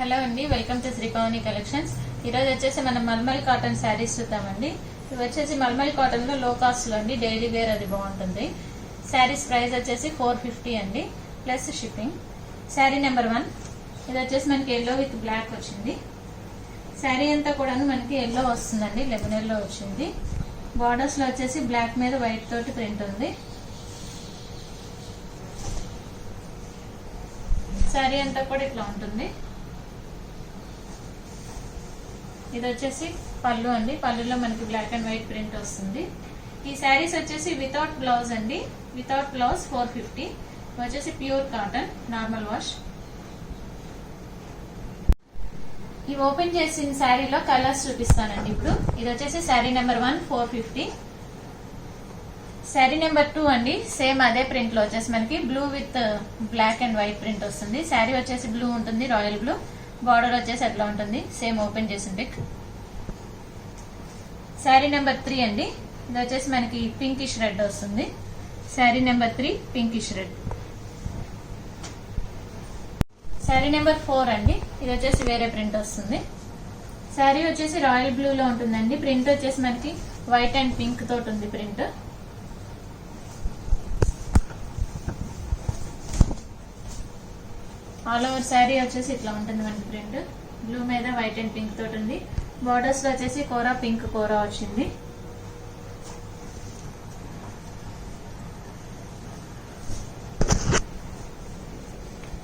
Hello అండి, welcome to శ్రీపవని collections. ఈరోజు వచ్చేసి మనం మల్మల్ కాటన్ శారీస్ చూద్దామండి. ఇవి వచ్చేసి మల్మల్ కాటన్ లో లో కాస్ట్ లో అండి, డైలీ వేర్ అది బాగుంటుంది. శారీస్ ప్రైస్ వచ్చేసి 450 అండి ప్లస్ షిప్పింగ్. శారీ నెంబర్ 1 ఇది వచ్చేసి మనకి ఎల్లో విత్ బ్లాక్ వచ్చింది. శారీ అంతా కూడా మనకి ఎల్లో వస్తుందండి, లెమన్ ఎల్లో వచ్చింది. బార్డర్స్ లో వచ్చేసి బ్లాక్ మీద వైట్ తోటి ప్రింట్ ఉంది. శారీ అంతా కూడా ఇట్లా ఉంటుంది. ఇది వచ్చేసి పళ్ళు అండి, పళ్ళులో మనకి బ్లాక్ అండ్ వైట్ ప్రింట్ వస్తుంది. ఈ శారీస్ వచ్చేసి వితౌట్ బ్లౌజ్ అండి, వితౌట్ బ్లౌజ్ 450. వచ్చేసి ప్యూర్ కాటన్ నార్మల్ వాష్. ఇవి ఓపెన్ చేసిన శారీలో కలర్స్ చూపిస్తానండి ఇప్పుడు. ఇది వచ్చేసి శారీ నెంబర్ 1 450. శారీ నెంబర్ 2 అండి, సేమ్ అదే ప్రింట్ లో వచ్చేసి మనకి blue with black and white print వస్తుంది. శారీ వచ్చేసి బ్లూ ఉంటుంది, రాయల్ బ్లూ. బార్డర్ వచ్చేసి అట్లా ఉంటుంది, సేమ్ ఓపెన్ చేసిన పిక్. శారీ నెంబర్ 3 అండి, ఇది వచ్చేసి మనకి పింకిష్ రెడ్ వస్తుంది. Sari number 3 pinkish red. Sari number 4 అండి, ఇది వచ్చేసి వేరే ప్రింట్ వస్తుంది. శారీ వచ్చేసి రాయల్ బ్లూ లో ఉంటుందండి. ప్రింట్ వచ్చేసి మనకి వైట్ అండ్ పింక్ తోటి ఉంది ప్రింట్. ఆల్ ఓవర్ శారీ వచ్చేసి ఇట్లా ఉంటుంది మనకి ప్రింట్. బ్లూ మీద వైట్ అండ్ పింక్ తోటి ఉంది. బార్డర్స్ లో వచ్చేసి కోరా పింక్ కోరా వచ్చింది.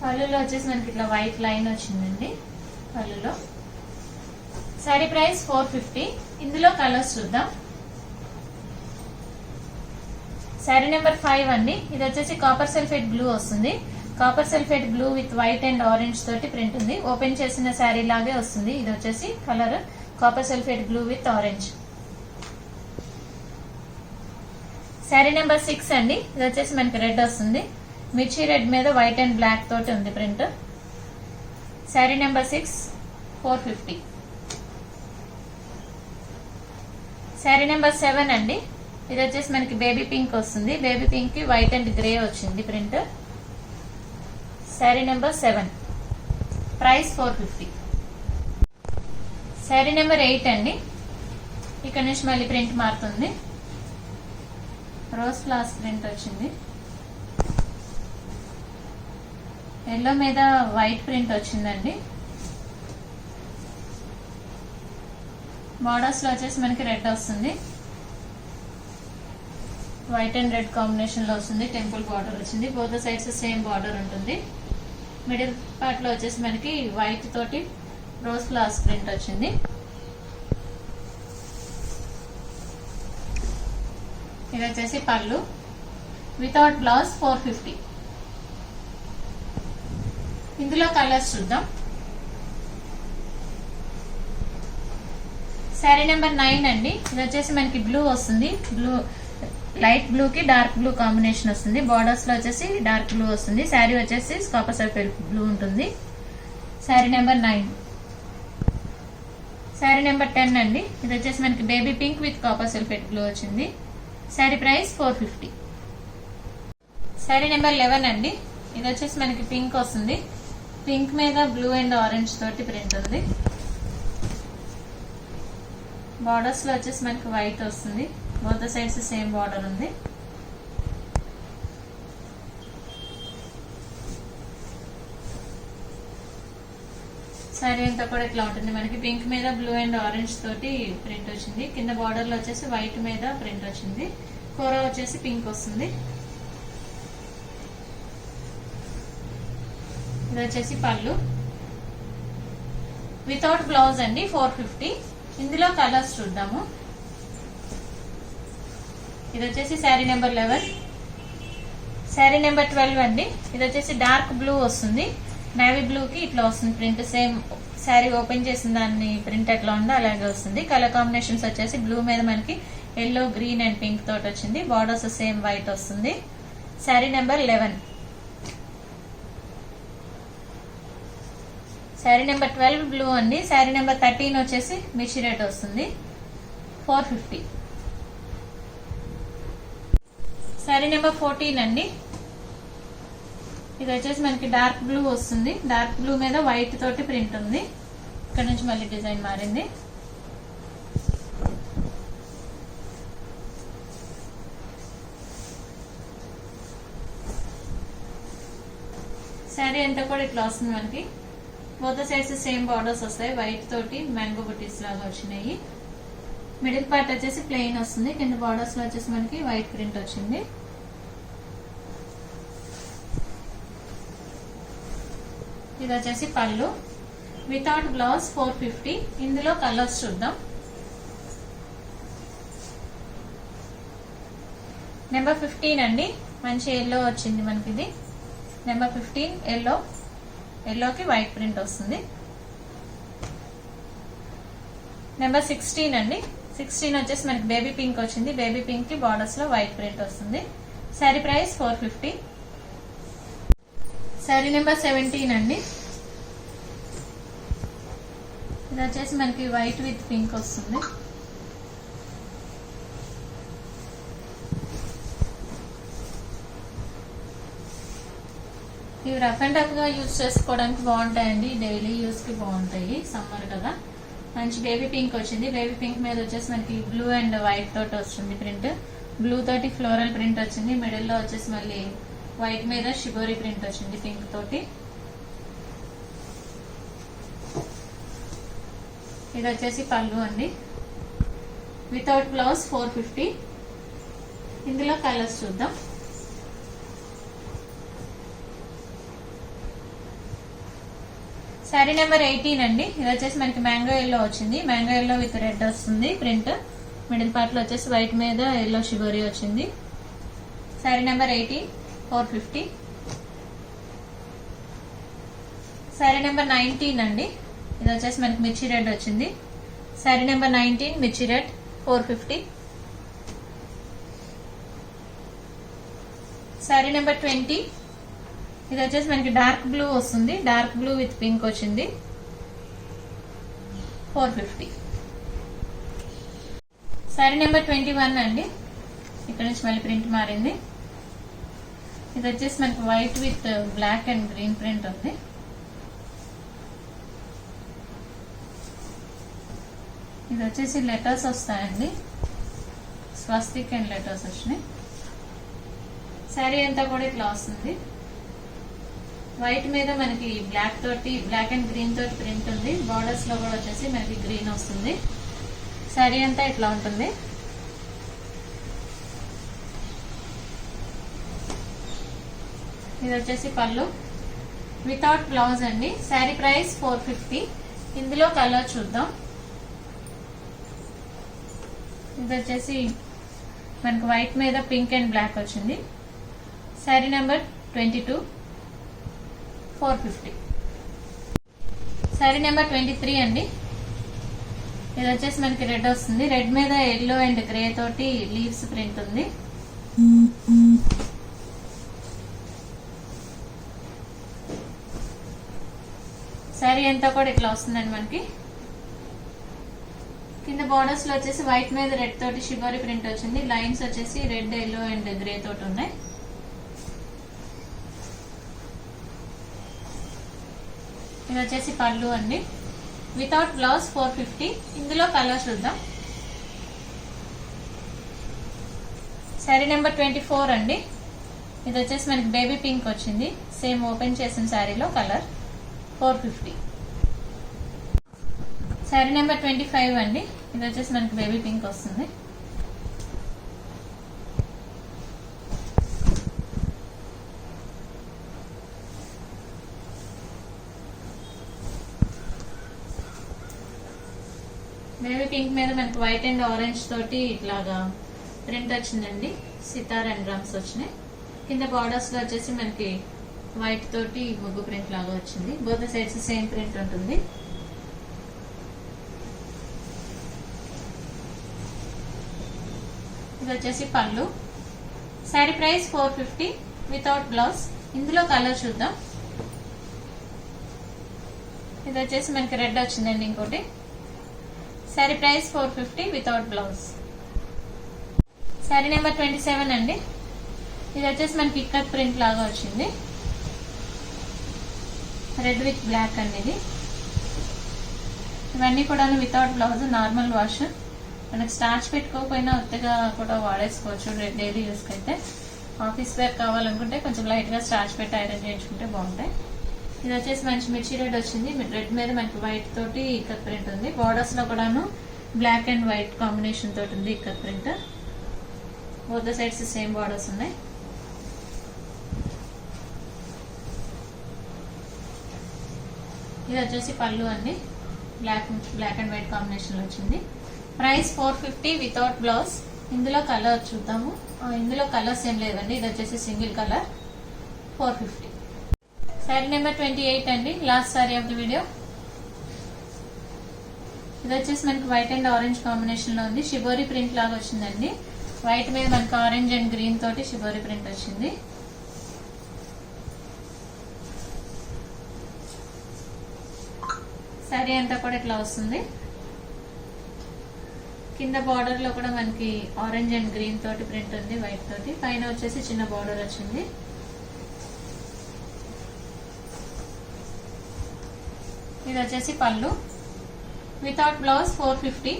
పళ్ళులో వచ్చేసి మనకి ఇట్లా వైట్ లైన్ వచ్చిందండి పళ్ళులో. శారీ ప్రైస్ 450. ఇందులో కలర్స్ చూద్దాం. శారీ నెంబర్ 5 అండి, ఇది వచ్చేసి కాపర్ సల్ఫేట్ బ్లూ వస్తుంది. Copper sulphate blue with white and orange తోటి ప్రింట్ ఉంది. ఓపెన్ చేసిన శారీ లాగే వస్తుంది. ఇది వచ్చేసి colour copper sulphate blue with orange. Sari number 6 అండి, ఇది వచ్చేసి మనకి రెడ్ వస్తుంది. మిర్చి రెడ్ మీద వైట్ అండ్ బ్లాక్ తోటి ఉంది print. Sari number 6 450. Sari number 7 అండి, ఇది వచ్చేసి మనకి బేబీ పింక్ వస్తుంది. బేబీ పింక్ కి వైట్ అండ్ గ్రే వచ్చింది print. Sari number 7 price 450. Sari number 8 అండి, ఇక్కడ నుంచి మళ్ళీ ప్రింట్ మారుతుంది. రోజ్ ఫ్లవర్స్ ప్రింట్ వచ్చింది. ఎల్లో మీద వైట్ ప్రింట్ వచ్చిందండి. బార్డర్స్ లో వచ్చేసి మనకి రెడ్ వస్తుంది. వైట్ అండ్ రెడ్ కాంబినేషన్ లో వస్తుంది. టెంపుల్ బార్డర్ వచ్చింది. బోత్ సైడ్స్ సేమ్ బార్డర్ ఉంటుంది. మిడిల్ పార్ట్ లో వచ్చేసి మనకి వైట్ తోటి రోజ్ ఫ్లవర్స్ ప్రింట్ వచ్చింది. ఇది వచ్చేసి పళ్ళు వితౌట్ బ్లౌజ్ 450. ఇందులో కలర్స్ చూద్దాం. శారీ నెంబర్ 9 అండి, ఇది వచ్చేసి మనకి బ్లూ వస్తుంది. బ్లూ లైట్ బ్లూ కి డార్క్ బ్లూ కాంబినేషన్ వస్తుంది. బార్డర్స్ లో వచ్చేసి డార్క్ బ్లూ వస్తుంది. శారీ వచ్చేసి కాపర్ సల్ఫేట్ బ్లూ ఉంటుంది. శారీ నెంబర్ 9. శారీ నెంబర్ 10 అండి, ఇది వచ్చేసి మనకి baby pink with copper sulphate blue వచ్చింది. శారీ ప్రైస్ 450. శారీ నెంబర్ 11 అండి, ఇది వచ్చేసి మనకి పింక్ వస్తుంది. పింక్ మీద బ్లూ అండ్ ఆరెంజ్ తోటి ప్రింట్ ఉంది. బార్డర్స్ లో వచ్చేసి మనకి వైట్ వస్తుంది. బోత్ సైడ్స్ సేమ్ బార్డర్ ఉంది. శారీ అంతా కూడా ఇట్లా ఉంటుంది. మనకి పింక్ మీద బ్లూ అండ్ ఆరెంజ్ తోటి ప్రింట్ వచ్చింది. కింద బార్డర్ లో వచ్చేసి వైట్ మీద ప్రింట్ వచ్చింది. కోరా వచ్చేసి పింక్ వస్తుంది. ఇది వచ్చేసి పళ్ళు వితౌట్ బ్లౌజ్ అండి 450. ఇందులో కలర్స్ చూద్దాము. ఇది వచ్చేసి శారీ నెంబర్ 11. శారీ నెంబర్ 12 అండి, ఇది వచ్చేసి డార్క్ బ్లూ వస్తుంది. నేవీ బ్లూ కి ఇట్లా వస్తుంది ప్రింట్. సేమ్ శారీ ఓపెన్ చేసిన దాన్ని ప్రింట్ ఎట్లా ఉందో అలాగే వస్తుంది. కలర్ కాంబినేషన్స్ వచ్చేసి బ్లూ మీద మనకి ఎల్లో గ్రీన్ అండ్ పింక్ తోటి వచ్చింది. బార్డర్స్ సేమ్ వైట్ వస్తుంది. Sari number 11. Sari number 12 blue అండి. శారీ నెంబర్ 13 వచ్చేసి మిర్చి రెడ్ వస్తుంది. 450. శారీ నెంబర్ 14 అండి, ఇది వచ్చేసి మనకి డార్క్ బ్లూ వస్తుంది, డార్క్ బ్లూ మీద వైట్ తోటి ప్రింట్ ఉంది. ఇక్కడ నుంచి మళ్ళీ డిజైన్ మారింది. శారీ అంతా కూడా ఇట్లా వస్తుంది మనకి. బోత్ సైడ్స్ సేమ్ బార్డర్స్ వస్తాయి, వైట్ తోటి మ్యాంగో బుటీస్ లాగా వచ్చినాయి. మిడిల్ పార్ట్ వచ్చేసి ప్లెయిన్ వస్తుంది, కింద బార్డర్స్ లో వచ్చేసి మనకి వైట్ ప్రింట్ వచ్చింది. ఇది వచ్చేసి పళ్ళు, వితౌట్ బ్లౌజ్ 450. ఇందులో కలర్స్ చూద్దాం. నెంబర్ 15 అండి, మంచి ఎల్లో వచ్చింది మనకి. ఇది నెంబర్ 15 ఎల్లో, ఎల్లోకి వైట్ ప్రింట్ వస్తుంది. నెంబర్ 16 అండి, 16 వచ్చేసి మనకి బేబీ పింక్ వచ్చింది, బేబీ పింక్ కి బార్డర్స్ లో వైట్ ప్రింట్ వస్తుంది. శారీ ప్రైస్ 450. శారీ నెంబర్ 17 అండి, ఇది వచ్చేసి మనకి వైట్ విత్ పింక్ వస్తుంది. ఇవి రఫ్ అండ్ టఫ్ గా యూజ్ చేసుకోవడానికి బాగుంటాయండి, డైలీ యూజ్ కి బాగుంటాయి, సమ్మర్ కదా. మంచి బేబీ పింక్ వచ్చింది, బేబీ పింక్ మీద వచ్చేసి మనకి బ్లూ అండ్ వైట్ తోటి వస్తుంది ప్రింట్. బ్లూ తోటి ఫ్లోరల్ ప్రింట్ వచ్చింది, మిడిల్ లో వచ్చేసి మళ్ళీ వైట్ మీద షిబోరి ప్రింట్ వచ్చింది పింక్ తోటి. ఇది వచ్చేసి పళ్ళు అండి, వితౌట్ బ్లౌజ్ 450. ఇందులో కలర్స్ చూద్దాం. శారీ నెంబర్ 18 అండి, ఇది వచ్చేసి మనకి మ్యాంగో ఎల్లో వచ్చింది, మ్యాంగో ఎల్లో విత్ రెడ్ వస్తుంది ప్రింట్. మిడిల్ పార్ట్ లో వచ్చేసి వైట్ మీద ఎల్లో షిబోరి వచ్చింది. శారీ నెంబర్ 18 450. శారీ నెంబర్ 19 అండి, ఇది వచ్చేసి మనకి మిర్చి రెడ్ వచ్చింది. శారీ నెంబర్ 19 మిర్చి రెడ్ 450. శారీ నెంబర్ 20, ఇది వచ్చేసి మనకి డార్క్ బ్లూ వస్తుంది, డార్క్ బ్లూ విత్ పింక్ వచ్చింది 450. శారీ నెంబర్ 21 అండి, ఇక్కడ నుంచి మళ్ళీ ప్రింట్ మారింది. ఇది వచ్చేసి మనకి white with black and green print ఉంది. ఇది వచ్చేసి లెటర్స్ వస్తాయండి, స్వస్తిక్ అండ్ లెటర్స్ వచ్చినాయి. శారీ అంతా కూడా ఇట్లా వస్తుంది, వైట్ మీద మనకి బ్లాక్ తోటి బ్లాక్ అండ్ గ్రీన్ తోటి ప్రింట్ ఉంది. బార్డర్స్ లో కూడా వచ్చేసి మనకి గ్రీన్ వస్తుంది. శారీ అంతా ఇట్లా ఉంటుంది. ఇది వచ్చేసి పళ్ళు, వితౌట్ బ్లౌజ్ అండి. శారీ ప్రైస్ 450. ఇందులో కలర్ చూద్దాం. ఇది వచ్చేసి మనకి వైట్ మీద పింక్ అండ్ బ్లాక్ వచ్చింది. శారీ నెంబర్ 22 450. శారీ నెంబర్ 23 అండి, ఇది వచ్చేసి మనకి రెడ్ వస్తుంది, రెడ్ మీద ఎల్లో అండ్ గ్రే తోటి లీవ్స్ ప్రింట్ ఉంది. శారీ అంతా కూడా ఇట్లా వస్తుందండి మనకి. కింద బార్డర్స్ లో వచ్చేసి వైట్ మీద రెడ్ తోటి షిబోరి ప్రింట్ వచ్చింది, లైన్స్ వచ్చేసి రెడ్ ఎల్లో అండ్ గ్రే తోటి ఉన్నాయి. ఇది వచ్చేసి పళ్ళు అండి, వితౌట్ బ్లౌజ్ 450. ఇందులో కలర్ చూద్దాం. శారీ నెంబర్ 24 అండి, ఇది వచ్చేసి మనకి బేబీ పింక్ వచ్చింది, సేమ్ ఓపెన్ చేసిన శారీలో కలర్ 450. శారీ నెంబర్ 25 అండి, ఇది వచ్చేసి మనకి బేబీ పింక్ వస్తుంది. బేబీ పింక్ మీద మనకి వైట్ అండ్ ఆరెంజ్ తోటి ఇట్లాగా ప్రింట్ వచ్చిందండి, సితార్ అండ్ డ్రమ్స్ వచ్చినాయి. కింద బార్డర్స్ లో వచ్చేసి మనకి వైట్ తోటి ముగ్గు ప్రింట్ లాగా వచ్చింది. బోత్ సైడ్స్ సేమ్ ప్రింట్ ఉంటుంది. ఇది వచ్చేసి పళ్ళు. Sari price 450 without blouse. ఇందులో కలర్ చూద్దాం. ఇది వచ్చేసి మనకి రెడ్ వచ్చిందండి ఇంకోటి. Sari price 450 without blouse. Sari number 27 అండి, ఇది వచ్చేసి మనకి ఇక్కత్ ప్రింట్ లాగా వచ్చింది. రెడ్ విత్ బ్లాక్ అండి ఇది. ఇవన్నీ కూడా వితౌట్ బ్లౌజ్, నార్మల్ వాష్. మనకు స్టార్చ్ పెట్టుకోకపోయినా ఒత్తిగా కూడా వాడేసుకోవచ్చు డైలీ యూస్కి అయితే. ఆఫీస్ వేర్ కావాలనుకుంటే కొంచెం లైట్గా స్టార్చ్ పెట్టి ఐరన్ చేయించుకుంటే బాగుంటాయి. ఇది వచ్చేసి మంచి మిర్చి రెడ్ వచ్చింది. రెడ్ మీద మనకి వైట్ తోటి ఇక్కత్ ప్రింట్ ఉంది. బార్డర్స్లో కూడాను బ్లాక్ అండ్ వైట్ కాంబినేషన్ తోటి ఉంది ikat print. Both the sides same borders ఉన్నాయి. ఇది వచ్చేసి పళ్ళు అండి, బ్లాక్ అండ్ వైట్ కాంబినేషన్ లో వచ్చింది. Price 450 without blouse. ఇందులో కలర్ చూద్దాము. ఇందులో కలర్స్ ఏం లేవండి. ఇది వచ్చేసి సింగిల్ కలర్ 450. శారీ నెంబర్ 28 అండి, last sari of the video. ఇది వచ్చేసి మనకి వైట్ అండ్ ఆరెంజ్ కాంబినేషన్ లో ఉంది. షిబోరి ప్రింట్ లాగా వచ్చిందండి. వైట్ మీద మనకి ఆరెంజ్ అండ్ గ్రీన్ తోటి షిబోరి ప్రింట్ వచ్చింది. శారీ అంతా కూడా ఇట్లా వస్తుంది. కింద బార్డర్ లో కూడా మనకి ఆరెంజ్ అండ్ గ్రీన్ తోటి ప్రింట్ ఉంది, వైట్ తోటి. పైన వచ్చేసి చిన్న బార్డర్ వచ్చింది. ఇది వచ్చేసి పళ్ళు వితౌట్ బ్లౌజ్ 450.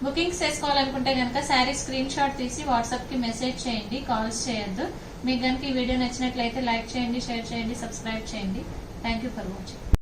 బుకింగ్స్ చేసుకోవాలనుకుంటే కనుక శారీ స్క్రీన్ షాట్ తీసి వాట్సాప్ కి మెసేజ్ చేయండి, కాల్స్ చేయొద్దు. మీకు కనుక ఈ వీడియో నచ్చినట్లయితే లైక్ చేయండి, షేర్ చేయండి, సబ్స్క్రైబ్ చేయండి. Thank you for watching.